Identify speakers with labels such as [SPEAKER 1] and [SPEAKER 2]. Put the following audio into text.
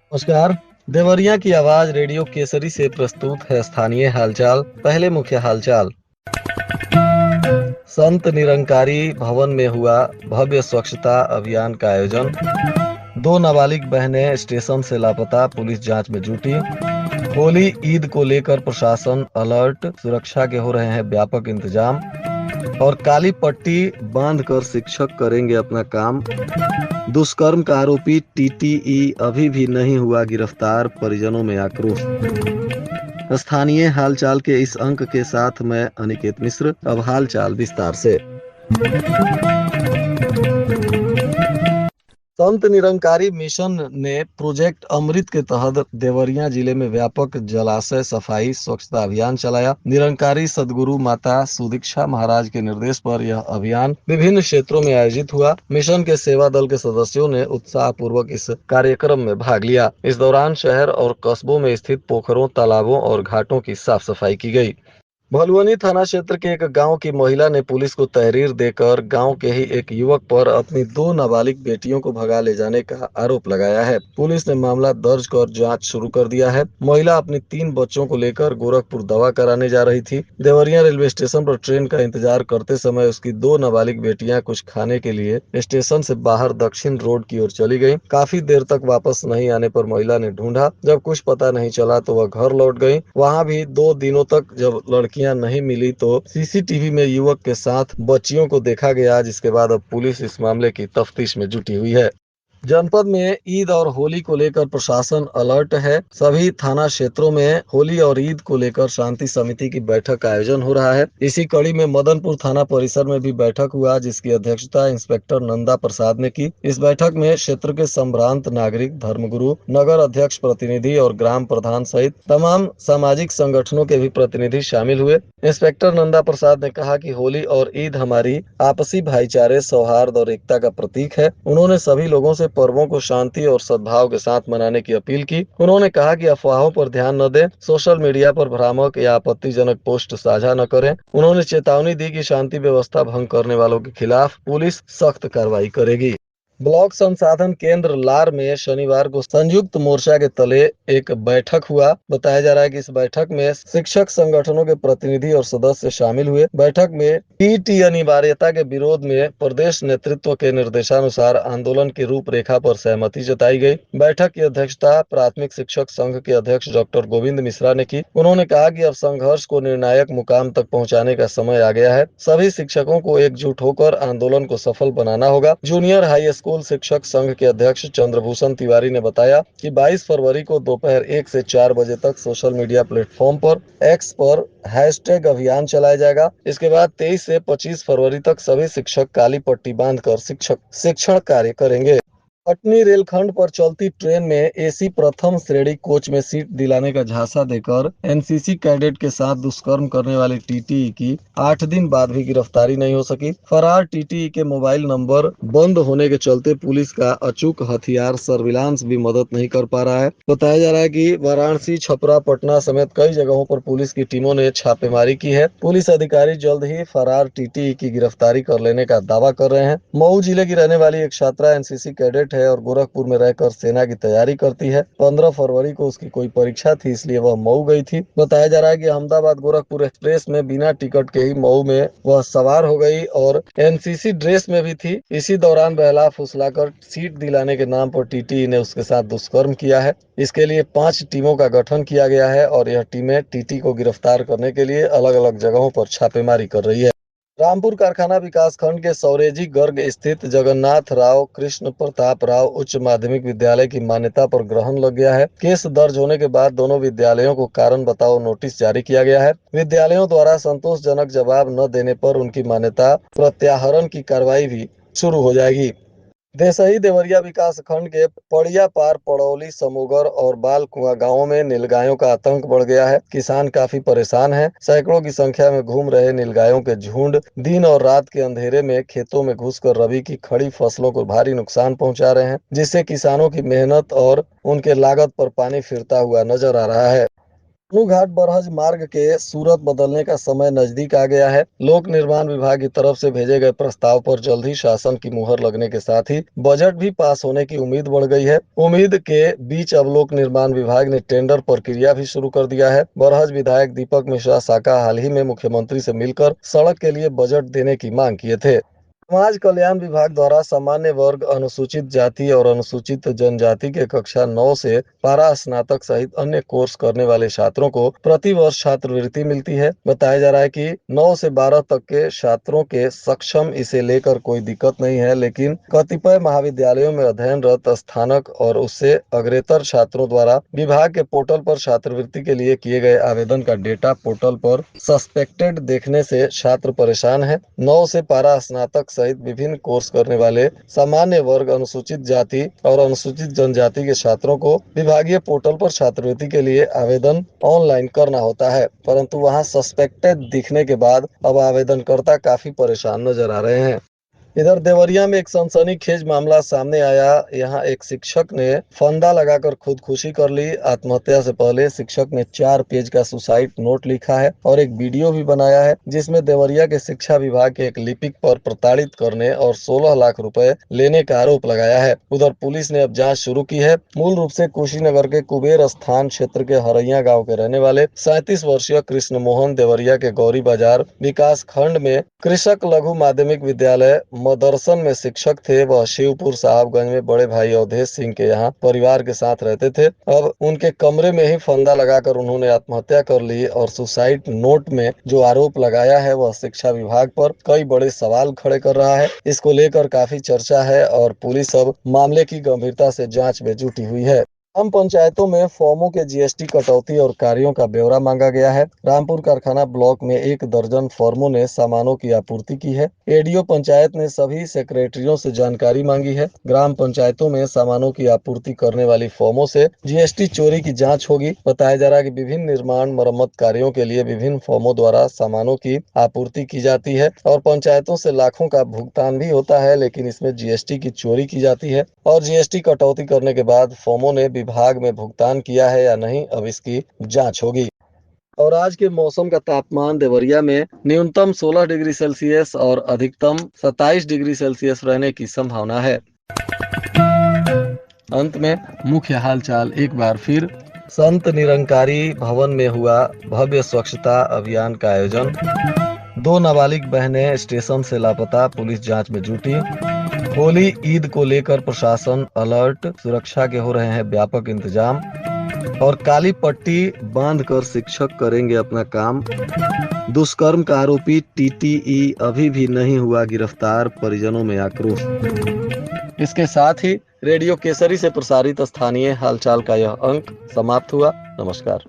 [SPEAKER 1] नमस्कार। देवरिया की आवाज रेडियो केसरी से प्रस्तुत है स्थानीय हालचाल। पहले मुख्य हालचाल। संत निरंकारी भवन में हुआ भव्य स्वच्छता अभियान का आयोजन। 2 नाबालिग बहनें स्टेशन से लापता, पुलिस जांच में जुटी। होली ईद को लेकर प्रशासन अलर्ट, सुरक्षा के हो रहे हैं व्यापक इंतजाम। और काली पट्टी बांधकर शिक्षक करेंगे अपना काम। दुष्कर्म का आरोपी टीटीई अभी भी नहीं हुआ गिरफ्तार, परिजनों में आक्रोश। स्थानीय हालचाल के इस अंक के साथ मैं अनिकेत मिश्र। अब हालचाल विस्तार से। संत निरंकारी मिशन ने प्रोजेक्ट अमृत के तहत देवरिया जिले में व्यापक जलाशय सफाई स्वच्छता अभियान चलाया। निरंकारी सदगुरु माता सुदीक्षा महाराज के निर्देश पर यह अभियान विभिन्न क्षेत्रों में आयोजित हुआ। मिशन के सेवा दल के सदस्यों ने उत्साह पूर्वक इस कार्यक्रम में भाग लिया। इस दौरान शहर और कस्बों में स्थित पोखरों, तालाबों और घाटों की साफ सफाई की गई। भलुअनी थाना क्षेत्र के एक गांव की महिला ने पुलिस को तहरीर देकर गांव के ही एक युवक पर अपनी 2 नाबालिग बेटियों को भगा ले जाने का आरोप लगाया है। पुलिस ने मामला दर्ज कर जांच शुरू कर दिया है। महिला अपनी 3 बच्चों को लेकर गोरखपुर दवा कराने जा रही थी। देवरिया रेलवे स्टेशन पर ट्रेन का इंतजार करते समय उसकी 2 नाबालिग बेटियां कुछ खाने के लिए स्टेशन से बाहर दक्षिण रोड की ओर चली गयी। काफी देर तक वापस नहीं आने पर महिला ने ढूंढा। जब कुछ पता नहीं चला तो वह घर लौट गयी। वहाँ भी 2 दिनों तक जब लड़की नहीं मिली तो सीसीटीवी में युवक के साथ बच्चियों को देखा गया, जिसके बाद अब पुलिस इस मामले की तफ्तीश में जुटी हुई है। जनपद में ईद और होली को लेकर प्रशासन अलर्ट है। सभी थाना क्षेत्रों में होली और ईद को लेकर शांति समिति की बैठक का आयोजन हो रहा है। इसी कड़ी में मदनपुर थाना परिसर में भी बैठक हुआ, जिसकी अध्यक्षता इंस्पेक्टर नंदा प्रसाद ने की। इस बैठक में क्षेत्र के संभ्रांत नागरिक, धर्मगुरु, नगर अध्यक्ष प्रतिनिधि और ग्राम प्रधान सहित तमाम सामाजिक संगठनों के भी प्रतिनिधि शामिल हुए। इंस्पेक्टर नंदा प्रसाद ने कहा कि होली और ईद हमारी आपसी भाईचारे, सौहार्द और एकता का प्रतीक है। उन्होंने सभी लोगों से पर्वों को शांति और सद्भाव के साथ मनाने की अपील की। उन्होंने कहा कि अफवाहों पर ध्यान न दें, सोशल मीडिया पर भ्रामक या आपत्तिजनक पोस्ट साझा न करें। उन्होंने चेतावनी दी कि शांति व्यवस्था भंग करने वालों के खिलाफ पुलिस सख्त कार्रवाई करेगी। ब्लॉक संसाधन केंद्र लार में शनिवार को संयुक्त मोर्चा के तले एक बैठक हुआ। बताया जा रहा है कि इस बैठक में शिक्षक संगठनों के प्रतिनिधि और सदस्य शामिल हुए। बैठक में टीटी अनिवार्यता के विरोध में प्रदेश नेतृत्व के निर्देशानुसार आंदोलन की रूपरेखा पर सहमति जताई गई। बैठक की अध्यक्षता प्राथमिक शिक्षक संघ के अध्यक्ष डॉक्टर गोविंद मिश्रा ने की। उन्होंने कहा कि अब संघर्ष को निर्णायक मुकाम तक पहुँचाने का समय आ गया है। सभी शिक्षकों को एकजुट होकर आंदोलन को सफल बनाना होगा। जूनियर हाई स्कूल शिक्षक संघ के अध्यक्ष चंद्रभूषण तिवारी ने बताया कि 22 फरवरी को दोपहर 1 से 4 बजे तक सोशल मीडिया प्लेटफॉर्म पर एक्स पर हैशटैग अभियान चलाया जाएगा। इसके बाद 23 से 25 फरवरी तक सभी शिक्षक काली पट्टी बांधकर शिक्षण कार्य करेंगे। कटनी रेलखंड पर चलती ट्रेन में एसी प्रथम श्रेणी कोच में सीट दिलाने का झांसा देकर एनसीसी कैडेट के साथ दुष्कर्म करने वाले टीटीई की 8 दिन बाद भी गिरफ्तारी नहीं हो सकी। फरार टीटीई के मोबाइल नंबर बंद होने के चलते पुलिस का अचूक हथियार सर्विलांस भी मदद नहीं कर पा रहा है। बताया जा रहा है कि वाराणसी, छपरा, पटना समेत कई जगहों पर पुलिस की टीमों ने छापेमारी की है। पुलिस अधिकारी जल्द ही फरार टीटीई की गिरफ्तारी कर लेने का दावा कर रहे हैं। मऊ जिले की रहने वाली एक छात्रा एनसीसी कैडेट है और गोरखपुर में रहकर सेना की तैयारी करती है। 15 फरवरी को उसकी कोई परीक्षा थी, इसलिए वह मऊ गई थी। बताया जा रहा है कि अहमदाबाद गोरखपुर एक्सप्रेस में बिना टिकट के ही मऊ में वह सवार हो गई और एनसीसी ड्रेस में भी थी। इसी दौरान बहला फुसलाकर सीट दिलाने के नाम पर टीटी ने उसके साथ दुष्कर्म किया है। इसके लिए 5 टीमों का गठन किया गया है और यह टीमें टीटी को गिरफ्तार करने के लिए अलग अलग जगहों पर छापेमारी कर रही है। रामपुर कारखाना विकास खंड के सौरेजी गर्ग स्थित जगन्नाथ राव कृष्ण प्रताप राव उच्च माध्यमिक विद्यालय की मान्यता पर ग्रहण लग गया है। केस दर्ज होने के बाद दोनों विद्यालयों को कारण बताओ नोटिस जारी किया गया है। विद्यालयों द्वारा संतोषजनक जवाब न देने पर उनकी मान्यता प्रत्याहरण की कार्रवाई भी शुरू हो जाएगी। देसही देवरिया विकास खंड के पड़िया पार, पड़ौली, समूगर और बाल कुआं गांवों में नीलगायों का आतंक बढ़ गया है। किसान काफी परेशान हैं। सैकड़ों की संख्या में घूम रहे नीलगायों के झुंड दिन और रात के अंधेरे में खेतों में घुसकर रबी की खड़ी फसलों को भारी नुकसान पहुंचा रहे हैं, जिससे किसानों की मेहनत और उनके लागत पर पानी फिरता हुआ नजर आ रहा है। घाट बरहज मार्ग के सूरत बदलने का समय नजदीक आ गया है। लोक निर्माण विभाग की तरफ से भेजे गए प्रस्ताव पर जल्द ही शासन की मुहर लगने के साथ ही बजट भी पास होने की उम्मीद बढ़ गई है। उम्मीद के बीच अब लोक निर्माण विभाग ने टेंडर प्रक्रिया भी शुरू कर दिया है। बरहज विधायक दीपक मिश्रा साका हाल ही में मुख्यमंत्री से मिलकर सड़क के लिए बजट देने की मांग किए थे। समाज कल्याण विभाग द्वारा सामान्य वर्ग, अनुसूचित जाति और अनुसूचित जनजाति के कक्षा 9 से पारा स्नातक सहित अन्य कोर्स करने वाले छात्रों को प्रति वर्ष छात्रवृत्ति मिलती है। बताया जा रहा है कि 9 से 12 तक के छात्रों के सक्षम इसे लेकर कोई दिक्कत नहीं है, लेकिन कतिपय महाविद्यालयों में अध्ययनरत स्नातक और उससे अग्रेतर छात्रों द्वारा विभाग के पोर्टल पर छात्रवृत्ति के लिए किए गए आवेदन का डेटा पोर्टल पर सस्पेक्टेड देखने से छात्र परेशान है। 9 से 12 स्नातक सहित विभिन्न कोर्स करने वाले सामान्य वर्ग, अनुसूचित जाति और अनुसूचित जनजाति के छात्रों को विभागीय पोर्टल पर छात्रवृत्ति के लिए आवेदन ऑनलाइन करना होता है, परंतु वहां सस्पेक्टेड दिखने के बाद अब आवेदनकर्ता काफी परेशान नजर आ रहे हैं। इधर देवरिया में एक सनसनीखेज मामला सामने आया। यहाँ एक शिक्षक ने फंदा लगाकर खुदकुशी कर ली। आत्महत्या से पहले शिक्षक ने 4 पेज का सुसाइड नोट लिखा है और एक वीडियो भी बनाया है, जिसमें देवरिया के शिक्षा विभाग के एक लिपिक पर प्रताड़ित करने और 16 लाख रुपए लेने का आरोप लगाया है। उधर पुलिस ने अब जांच शुरू की है। मूल रूप से कुशीनगर के कुबेर स्थान क्षेत्र के हरैया गाँव के रहने वाले 37 वर्षीय कृष्ण मोहन देवरिया के गौरी बाजार विकास खंड में कृषक लघु माध्यमिक विद्यालय मदरसन में शिक्षक थे। वह शिवपुर साहबगंज में बड़े भाई अवधेश सिंह के यहाँ परिवार के साथ रहते थे। अब उनके कमरे में ही फंदा लगाकर उन्होंने आत्महत्या कर ली और सुसाइड नोट में जो आरोप लगाया है वह शिक्षा विभाग पर कई बड़े सवाल खड़े कर रहा है। इसको लेकर काफी चर्चा है और पुलिस अब मामले की गंभीरता से जांच में जुटी हुई है। ग्राम पंचायतों में फॉर्मों के जीएसटी कटौती और कार्यों का ब्यौरा मांगा गया है। रामपुर कारखाना ब्लॉक में 1 दर्जन फॉर्मों ने सामानों की आपूर्ति की है। एडीओ पंचायत ने सभी सेक्रेटरियों से जानकारी मांगी है। ग्राम पंचायतों में सामानों की आपूर्ति करने वाली फॉर्मों से जीएसटी चोरी की जांच होगी। बताया जा रहा है कि विभिन्न निर्माण मरम्मत कार्यों के लिए विभिन्न फॉर्मों द्वारा सामानों की आपूर्ति की जाती है और पंचायतों से लाखों का भुगतान भी होता है, लेकिन इसमें जीएसटी की चोरी की जाती है और जीएसटी कटौती करने के बाद फॉर्मों ने विभाग में भुगतान किया है या नहीं, अब इसकी जांच होगी। और आज के मौसम का तापमान देवरिया में न्यूनतम 16 डिग्री सेल्सियस और अधिकतम 27 डिग्री सेल्सियस रहने की संभावना है। अंत में मुख्य हालचाल एक बार फिर। संत निरंकारी भवन में हुआ भव्य स्वच्छता अभियान का आयोजन। 2 नाबालिग बहनें स्टेशन से लापता, पुलिस जांच में जुटी। होली ईद को लेकर प्रशासन अलर्ट, सुरक्षा के हो रहे हैं व्यापक इंतजाम। और काली पट्टी बांधकर शिक्षक करेंगे अपना काम। दुष्कर्म का आरोपी टीटीई अभी भी नहीं हुआ गिरफ्तार, परिजनों में आक्रोश। इसके साथ ही रेडियो केसरी से प्रसारित स्थानीय हालचाल का यह अंक समाप्त हुआ। नमस्कार।